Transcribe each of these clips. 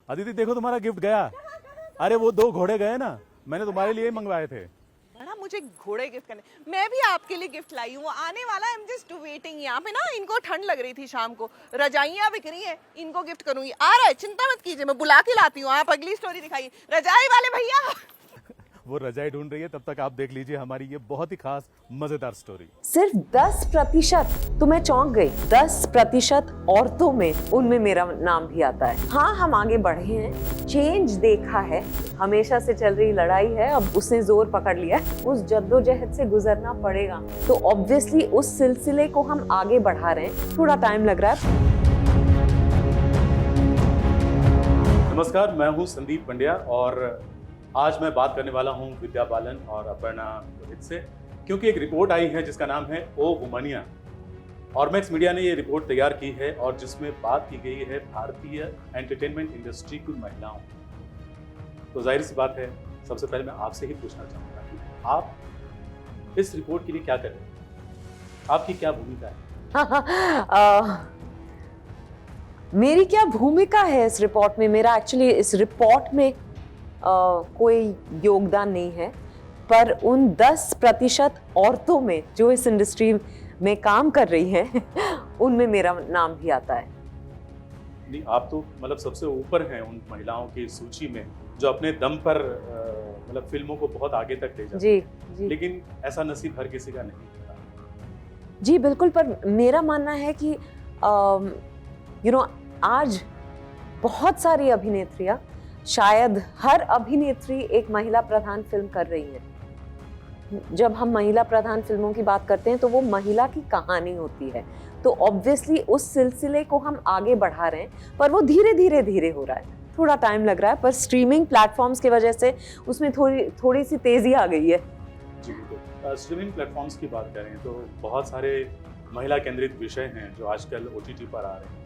अदिति देखो तुम्हारा गिफ्ट गया। अरे वो 2 घोड़े गए ना, मैंने तुम्हारे लिए ही मंगवाए थे। बड़ा मुझे घोड़े गिफ्ट करने, मैं भी आपके लिए गिफ्ट लाई हूँ, आने वाला है। I am just waiting. यहाँ पे ना इनको ठंड लग रही थी, शाम को रजाइयाँ बिक रही हैं, इनको गिफ्ट करूंगी। आ रहा है, चिंता मत कीजिए, मैं बुला के लाती हूँ। आप अगली स्टोरी दिखाइए, रजाई वाले भैया। वो रजाई ढूंढ रही है, तब तक आप देख लीजिए हमारी ये बहुत ही खास मजेदार स्टोरी। सिर्फ 10%, तो मैं चौंक गई। 10% औरतों में, उनमें मेरा नाम भी आता है। हाँ, हम आगे बढ़े हैं, चेंज देखा है, हमेशा से चल रही लड़ाई है, अब उसने जोर पकड़ लिया है, उस जद्दोजहद से गुजरना पड़ेगा। तो ऑब्वियसली उस सिलसिले को हम आगे बढ़ा रहे हैं, थोड़ा टाइम लग रहा है। नमस्कार, मैं हूँ संदीप पंड्या और आज मैं बात करने वाला हूँ विद्या बालन और अपर्णा रोहित से, क्योंकि एक रिपोर्ट आई है जिसका नाम है ओ वुमनिया। और मैक्स मीडिया ने ये रिपोर्ट तैयार की है और जिसमें बात की गई है भारतीय एंटरटेनमेंट इंडस्ट्री की महिलाओं। तो जाहिर सी बात है, सबसे पहले मैं आपसे ही पूछना चाहूँगा कि आप इस रिपोर्ट के लिए क्या कर रहे हैं, आपकी क्या भूमिका है? मेरी क्या भूमिका है इस रिपोर्ट में? मेरा एक्चुअली इस रिपोर्ट में कोई योगदान नहीं है, पर उन 10% औरतों में जो इस इंडस्ट्री में काम कर रही हैं उनमें मेरा नाम भी आता है। नहीं, आप तो मतलब सबसे ऊपर हैं उन महिलाओं की सूची में जो अपने दम पर मतलब फिल्मों को बहुत आगे तक ले जाती जी, हैं। जी। लेकिन ऐसा नसीब हर किसी का नहीं होता। जी बिल्कुल, पर मेरा मानना है कि आज बहुत सारी अभिनेत्रियां, शायद हर अभिनेत्री एक महिला प्रधान फिल्म कर रही है। जब हम महिला प्रधान फिल्मों की बात करते हैं तो वो महिला की कहानी होती है, तो ऑब्वियसली उस सिलसिले को हम आगे बढ़ा रहे हैं, पर वो धीरे धीरे हो रहा है, थोड़ा टाइम लग रहा है, पर स्ट्रीमिंग प्लेटफॉर्म्स की वजह से उसमें थोड़ी सी तेजी आ गई है। जी बिल्कुल। स्ट्रीमिंग प्लेटफॉर्म्स की बात करें तो बहुत सारे महिला केंद्रित विषय हैं जो आजकल OTT पर आ रहे हैं।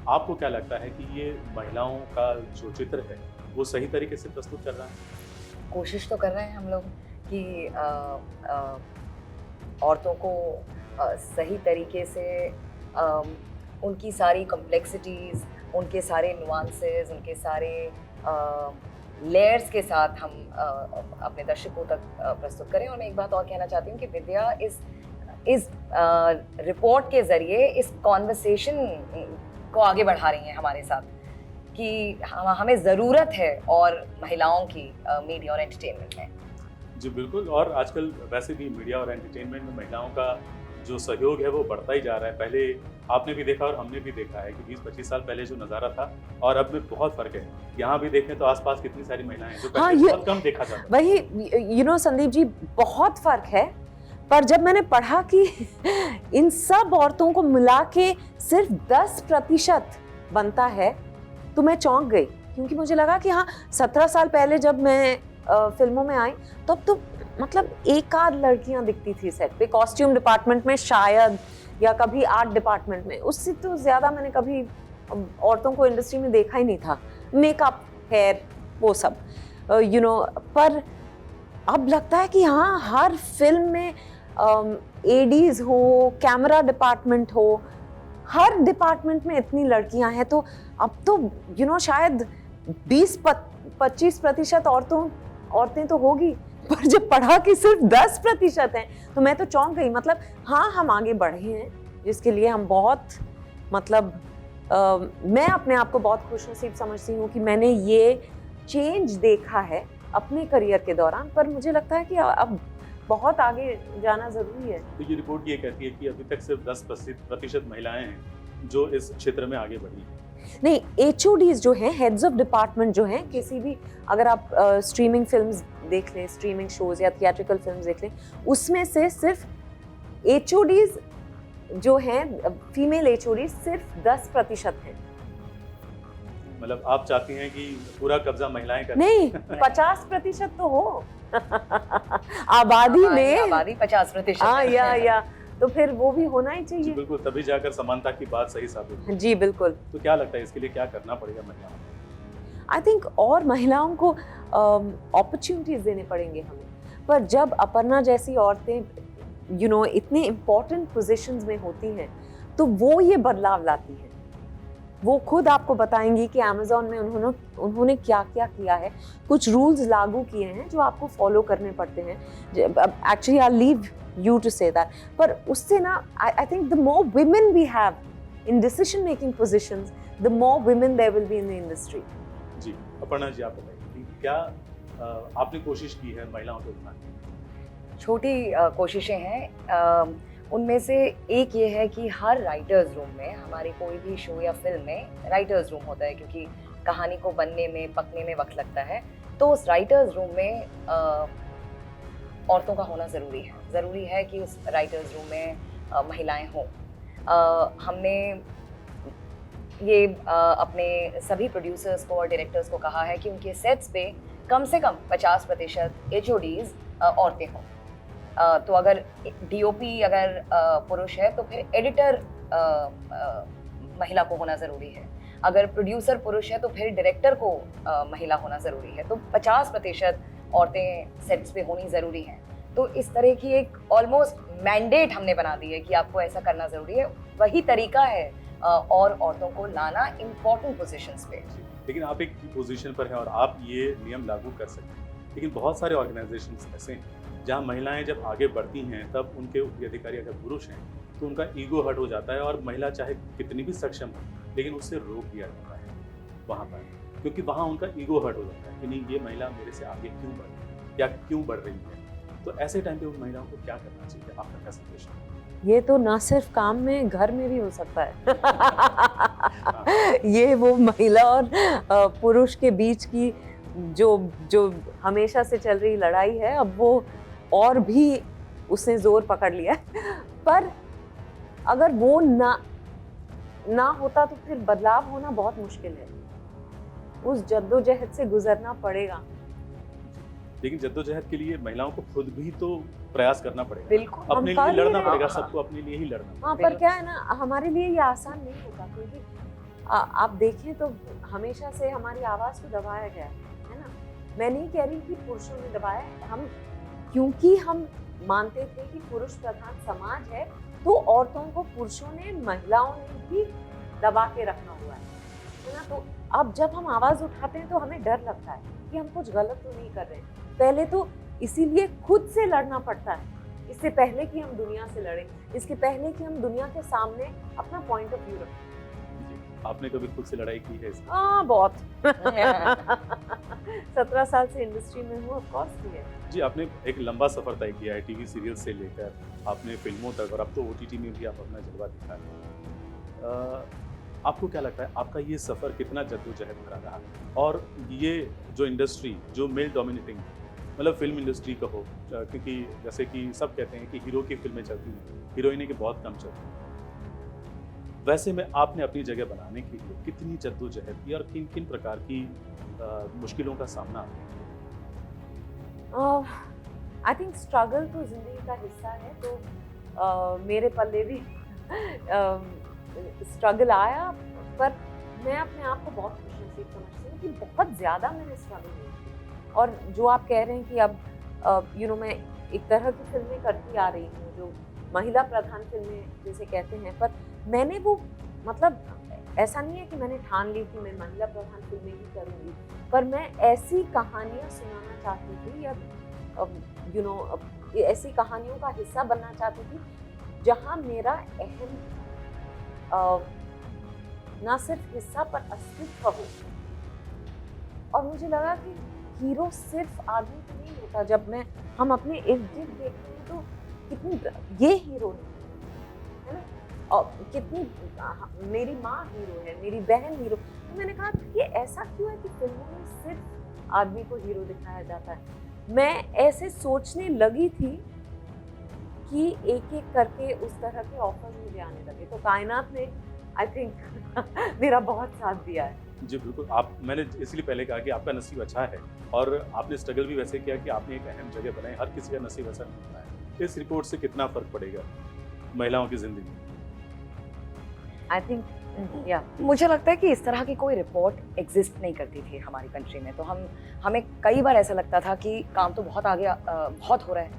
आपको क्या लगता है कि ये महिलाओं का जो चित्र है वो सही तरीके से प्रस्तुत कर रहा है? कोशिश तो कर रहे हैं हम लोग कि औरतों को सही तरीके से उनकी सारी कॉम्प्लेक्सिटीज़, उनके सारे नुआंसेस, उनके सारे लेयर्स के साथ हम अपने दर्शकों तक प्रस्तुत करें। और मैं एक बात और कहना चाहती हूँ कि विद्या इस रिपोर्ट के ज़रिए इस कॉन्वर्सेशन को आगे बढ़ा रही हैं हमारे साथ कि हमें ज़रूरत है और महिलाओं की मीडिया और एंटरटेनमेंट में। जी बिल्कुल। और आजकल वैसे भी मीडिया और एंटरटेनमेंट में महिलाओं का जो सहयोग है वो बढ़ता ही जा रहा है। पहले आपने भी देखा और हमने भी देखा है कि 20-25 साल पहले जो नज़ारा था और अब में बहुत फ़र्क है। यहाँ भी देखें तो आसपास कितनी सारी महिलाएं हैं जो पहले बहुत कम देखा जाता था। वही संदीप जी, बहुत फ़र्क है। पर जब मैंने पढ़ा कि इन सब औरतों को मिला के सिर्फ 10% बनता है, तो मैं चौंक गई, क्योंकि मुझे लगा कि हाँ, 17 साल पहले जब मैं फिल्मों में आई तब तो मतलब एक आध लड़कियां दिखती थी सेट पे, कॉस्ट्यूम डिपार्टमेंट में शायद, या कभी आर्ट डिपार्टमेंट में, उससे तो ज़्यादा मैंने कभी औरतों को इंडस्ट्री में देखा ही नहीं था। मेकअप, हेयर, वो सब पर अब लगता है कि हाँ, हर फिल्म में एडीज हो, कैमरा डिपार्टमेंट हो, हर डिपार्टमेंट में इतनी लड़कियां हैं, तो अब तो शायद 20-25% औरतें तो होगी, पर जब पढ़ा कि सिर्फ 10% हैं तो मैं तो चौंक गई। मतलब हाँ, हम आगे बढ़े हैं, जिसके लिए हम बहुत मैं अपने आप को बहुत खुशनसीब समझती हूँ कि मैंने ये चेंज देखा है अपने करियर के दौरान, पर मुझे लगता है कि अब बहुत आगे जाना जरूरी है। तो ये रिपोर्ट ये कहती है कि अभी तक सिर्फ 10% महिलाएं हैं जो इस क्षेत्र में आगे बढ़ी हैं। नहीं, HODs जो हैं, हेड्स ऑफ डिपार्टमेंट जो हैं, किसी भी, अगर आप स्ट्रीमिंग फिल्म्स देख लें, स्ट्रीमिंग शोज या थिएट्रिकल फिल्म्स देख लें, उसमें से सिर्फ HODs जो हैं, फीमेल HODs सिर्फ 10% हैं। मतलब आप चाहती हैं कि पूरा कब्जा महिलाएं करें? नहीं, 50% तो हो आबादी में, आबादी 50%। हाँ, या तो फिर वो भी होना ही जी चाहिए। बिल्कुल, तभी जाकर समानता की बात सही साबित होगी। जी बिल्कुल। तो क्या लगता है इसके लिए क्या करना पड़ेगा महिलाओं को? आई थिंक और महिलाओं को अपॉर्चुनिटीज देने पड़ेंगे हमें। पर जब अपर्णा जैसी औरतें इतने इम्पोर्टेंट पोजीशंस में होती हैं, तो वो ये बदलाव लाती हैं। वो खुद आपको बताएंगी कि अमेज़ॉन में उन्होंने क्या क्या किया है, कुछ रूल्स लागू किए हैं जो आपको फॉलो करने पड़ते हैं। Actually I leave you to say that, पर उससे ना I think the more women we have in decision making positions, the more women there will be in the industry. जी, अपर्णा जी, आप बताइए कि क्या आपने कोशिश की है महिलाओं को उठाने की? छोटी कोशिशें हैं। उनमें से एक ये है कि हर राइटर्स रूम में, हमारी कोई भी शो या फिल्म में राइटर्स रूम होता है, क्योंकि कहानी को बनने में, पकने में वक्त लगता है। तो उस राइटर्स रूम में औरतों का होना ज़रूरी है। ज़रूरी है कि उस राइटर्स रूम में महिलाएं हों। हमने ये अपने सभी प्रोड्यूसर्स को और डायरेक्टर्स को कहा है कि उनके सेट्स पे कम से कम 50% HODs औरतें हों। तो अगर DOP अगर पुरुष है तो फिर एडिटर महिला को होना ज़रूरी है। अगर प्रोड्यूसर पुरुष है तो फिर डायरेक्टर को महिला होना ज़रूरी है। तो 50% औरतें सेट्स पे होनी ज़रूरी हैं। तो इस तरह की एक ऑलमोस्ट मैंडेट हमने बना दी है कि आपको ऐसा करना ज़रूरी है। वही तरीका है और औरतों को लाना इम्पोर्टेंट पोजीशंस पे। लेकिन आप एक पोजीशन पर हैं और आप ये नियम लागू कर सकते हैं, लेकिन बहुत सारे ऑर्गेनाइजेशंस ऐसे हैं जहाँ महिलाएं जब आगे बढ़ती हैं तब उनके अधिकारी अगर पुरुष हैं तो उनका ईगो हर्ट हो जाता है और महिला चाहे कितनी भी सक्षम हो लेकिन उससे रोक दिया जाता है वहाँ पर, क्योंकि वहाँ उनका ईगो हर्ट हो जाता है कि नहीं, ये महिला मेरे से आगे क्यों बढ़ रही है या क्यों बढ़ रही है। तो ऐसे टाइम पे उन महिलाओं को क्या करना चाहिए, आपका क्या सजेशन है? ये तो ना सिर्फ काम में, घर में भी हो सकता है। ये वो महिला और पुरुष के बीच की जो हमेशा से चल रही लड़ाई है, अब वो और भी उसने जोर पकड़ लिया है। पर अगर वो ना होता तो फिर बदलाव होना बहुत मुश्किल है। उस जद्दोजहद से गुजरना पड़ेगा। लेकिन जद्दोजहद के लिए महिलाओं को खुद भी तो प्रयास करना पड़ेगा। बिल्कुल, अपने लिए लड़ना पड़ेगा, सबको अपने लिए ही लड़ना। हाँ, पर क्या है ना, हमारे लिए ये आसान नहीं होता, क्योंकि आप देखें तो हमेशा से हमारी आवाज़ को दबाया गया है ना। मैं नहीं कह रही कि पुरुषों ने दबाया है, क्योंकि हम मानते थे कि पुरुष प्रधान समाज है, तो औरतों को पुरुषों ने, महिलाओं ने भी दबा के रखा हुआ है ना। तो अब जब हम आवाज़ उठाते हैं तो हमें डर लगता है कि हम कुछ गलत तो नहीं कर रहे हैं। पहले तो इसीलिए खुद से लड़ना पड़ता है, इससे पहले कि हम दुनिया से लड़ें, इसके पहले कि हम दुनिया के सामने अपना पॉइंट ऑफ व्यू रखें। आपने कभी खुद से लड़ाई की है इसमें? बहुत। 17 साल से इंडस्ट्री में हूँ, ऑफ कोर्स की है। जी, आपने एक लंबा सफर तय किया है, टीवी सीरियल से लेकर आपने फिल्मों तक, और अब तो OTT में भी आप अपना जलवा दिखा है। आपको क्या लगता है, आपका ये सफ़र कितना जद्दोजहद भरा रहा? और ये जो इंडस्ट्री जो मेल डोमिनेटिंग, मतलब फिल्म इंडस्ट्री कहो, क्योंकि जैसे कि सब कहते हैं कि हीरो की फिल्में चलती हैं, हीरोइनें की बहुत कम चलती हैं, वैसे में आपने अपनी जगह बनाने के लिए कितनी जद्दोजहद की और किन किन प्रकार की मुश्किलों का सामना आपने किया? आई थिंक स्ट्रगल तो जिंदगी का हिस्सा है, तो मेरे पल्ले भी स्ट्रगल आया, पर मैं अपने आप को बहुत खुशनसीब समझती हूँ कि बहुत ज़्यादा मैंने स्ट्रगल नहीं की। और जो आप कह रहे हैं कि अब मैं एक तरह की फिल्में करती आ रही हूँ जो महिला प्रधान फिल्में जैसे कहते हैं, पर मैंने वो, मतलब ऐसा नहीं है कि मैंने ठान ली कि मैं महिला प्रधान फिल्में ही करूँगी, पर मैं ऐसी कहानियाँ सुनाना चाहती थी या ऐसी कहानियों का हिस्सा बनना चाहती थी जहाँ मेरा अहम ना सिर्फ हिस्सा पर अस्तित्व हो। और मुझे लगा कि हीरो सिर्फ आदमी तो नहीं होता। जब हम अपने इर्द गिर्द देखते हैं तो कितनी ये हीरो है ना, और कितनी मेरी माँ हीरो है, मेरी बहन हीरो। तो मैंने कहा ये ऐसा क्यों है कि फिल्मों में सिर्फ आदमी को हीरो दिखाया जाता है। मैं ऐसे सोचने लगी थी कि एक एक करके उस तरह के ऑफर मुझे आने लगे, तो कायनात ने आई थिंक मेरा बहुत साथ दिया है। जी बिल्कुल, मैंने इसलिए पहले कहा कि आपका नसीब अच्छा है और आपने स्ट्रगल भी वैसे किया कि आपने एक अहम जगह बनाई। हर किसी का नसीब ऐसा नहीं होता है। इस रिपोर्ट से कितना फर्क पड़ेगा महिलाओं की जिंदगी में? आई थिंक मुझे लगता है कि इस तरह की कोई रिपोर्ट एग्जिस्ट नहीं करती थी हमारी कंट्री में। तो हमें कई बार ऐसा लगता था कि काम तो बहुत आगे बहुत हो रहा है,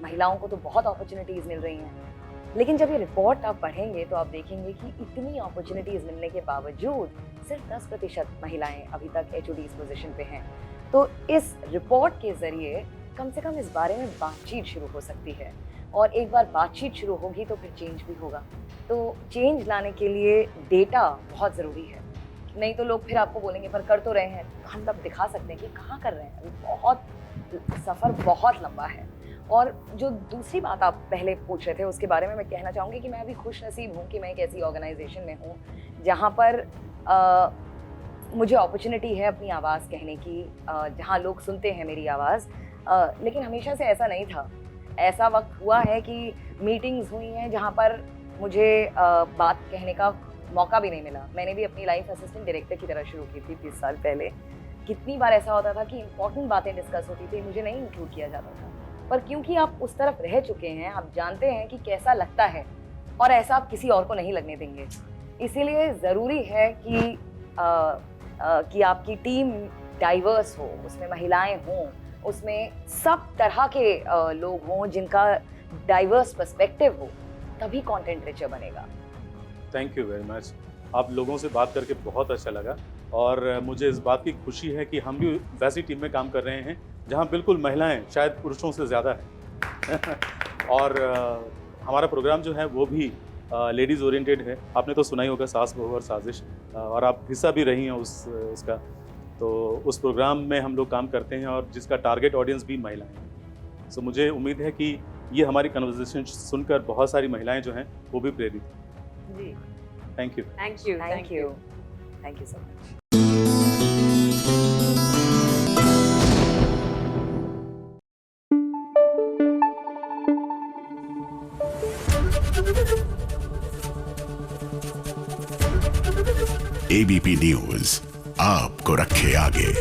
महिलाओं को तो बहुत अपॉर्चुनिटीज़ मिल रही हैं, लेकिन जब ये रिपोर्ट आप पढ़ेंगे तो आप देखेंगे कि इतनी अपॉर्चुनिटीज़ मिलने के बावजूद सिर्फ 10% महिलाएं अभी तक HOD पोजीशन पे हैं। तो इस रिपोर्ट के ज़रिए कम से कम इस बारे में बातचीत शुरू हो सकती है, और एक बार बातचीत शुरू होगी तो फिर चेंज भी होगा। तो चेंज लाने के लिए डेटा बहुत ज़रूरी है, नहीं तो लोग फिर आपको बोलेंगे पर कर तो रहे हैं। हम तब दिखा सकते हैं कि कहाँ कर रहे हैं, अभी बहुत सफ़र बहुत लंबा है। और जो दूसरी बात आप पहले पूछ रहे थे उसके बारे में मैं कहना चाहूँगी कि मैं अभी खुश नसीब हूँ कि मैं एक ऐसी ऑर्गेनाइजेशन में हूँ जहाँ पर मुझे अपॉर्चुनिटी है अपनी आवाज़ कहने की, जहाँ लोग सुनते हैं मेरी आवाज़। लेकिन हमेशा से ऐसा नहीं था। ऐसा वक्त हुआ है कि मीटिंग्स हुई हैं जहाँ पर मुझे बात कहने का मौका भी नहीं मिला। मैंने भी अपनी लाइफ असिस्टेंट डायरेक्टर की तरह शुरू की थी 30 साल पहले। कितनी बार ऐसा होता था कि इंपॉर्टेंट बातें डिस्कस होती थी, मुझे नहीं इंक्लूड किया जाता था। पर क्योंकि आप उस तरफ रह चुके हैं, आप जानते हैं कि कैसा लगता है, और ऐसा आप किसी और को नहीं लगने देंगे। इसीलिए ज़रूरी है कि आपकी टीम डाइवर्स हो, उसमें महिलाएं हों, उसमें सब तरह के लोग हों जिनका डाइवर्स पर्सपेक्टिव हो, तभी कंटेंट रिचर बनेगा। Thank you very much. आप लोगों से बात करके बहुत अच्छा लगा, और मुझे इस बात की खुशी है कि हम भी वैसी टीम में काम कर रहे हैं जहां बिल्कुल महिलाएं शायद पुरुषों से ज़्यादा हैं। और हमारा प्रोग्राम जो है वो भी लेडीज़ ओरिएंटेड है। आपने तो सुना ही होगा सास बहू और साजिश, और आप हिस्सा भी रही हैं उसका। तो उस प्रोग्राम में हम लोग काम करते हैं और जिसका टारगेट ऑडियंस भी महिलाएं हैं। सो मुझे उम्मीद है कि ये हमारी कन्वर्सेशन सुनकर बहुत सारी महिलाएं जो हैं वो भी प्रेरित हैं। जी, thank you. Thank you, thank you, thank you so much. ABP news आपको रखे आगे।